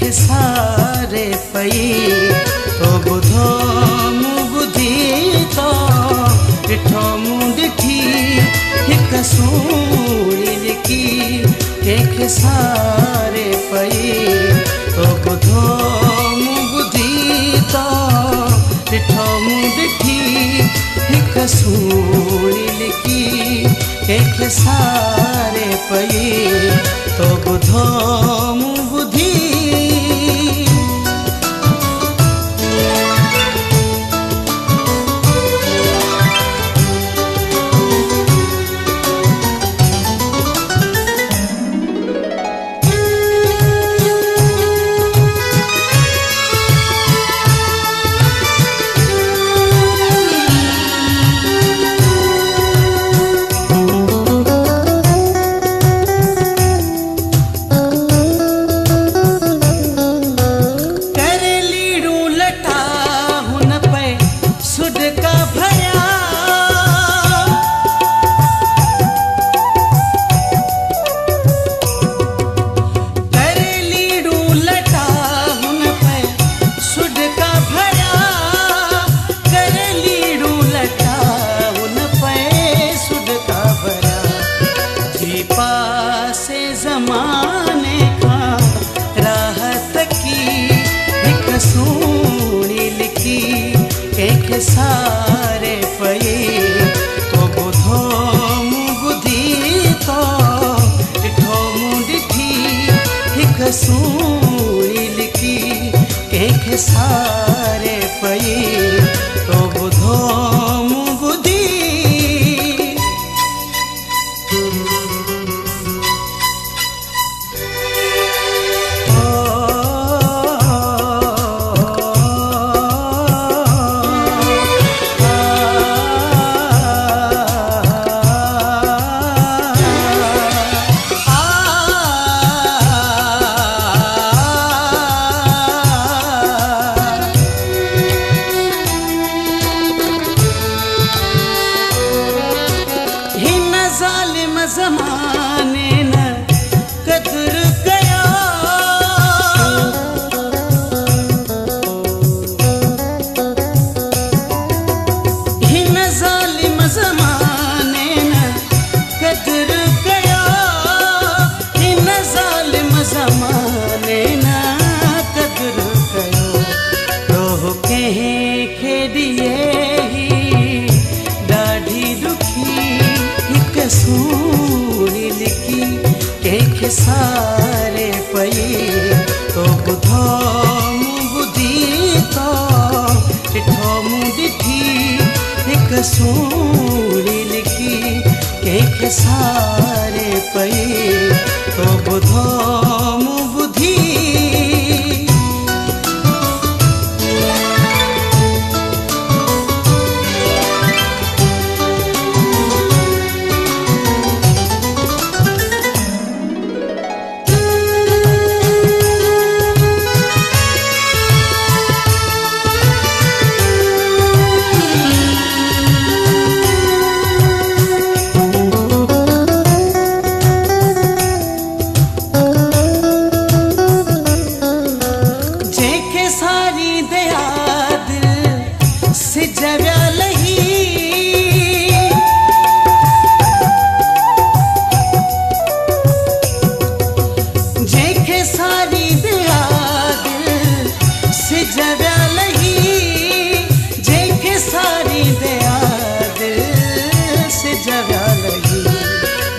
कंहिंखे सारे पई तो ॿुधो मूं ॿुधी तो ॾिठो मूं ॾिठी हिकु सूड़ी लिकी कंहिंखे सारे पई तो ॿुधो मूं ॿुधी तो ॾिठो मूं ॾिठी हिकु सूड़ी लिकी कंहिंखे सारे पई तो ॿुधो मूं ॿुधी पासे ज़माने खां राहत की हिकु सूड़ी लिकी कंहिंखे सारे पई तो ॿुधो मूं ॿुधी तो ॾिठो मूं ॾिठी हिकु सूड़ी लिकी कंहिंखे सारे पई तो ॿुधो मूं ॿुधी ज़माने न कदर कया हिन ज़ालिम ज़माने न कदर कया हिन ज़ालिम ज़माने न कदर कयो रोह कंहिंखे ॾिए ही ॾाढी ॾुखी हिकु सूड़ी लिकी कंहिंखे सारे पई तो ॿुधो मूं ॿुधी तो ॾिठो मूं ॾिठी हिकु सूड़ी लिकी कंहिंखे सारे पई तो ॿुधो मूं ॿुधी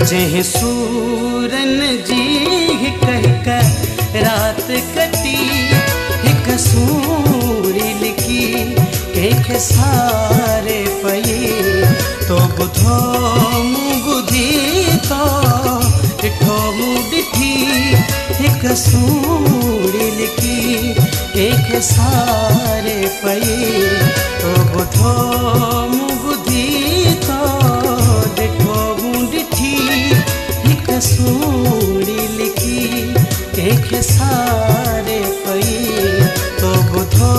जंहिं सूरन जी हिक हिक रात कटी हिकु सूड़ी लिकी कंहिंखे सारे पई तो ॿुधो मूं ॿुधी तो ॾिठो मूं ॾिठी हिकु सूड़ी लिकी कंहिंखे सारे पई तो ॿुधो मूं ॿुधी तो ॾिठो मूं ॾिठी हिकु सूड़ी लिकी कंहिंखे सारे पई तो ॿुधो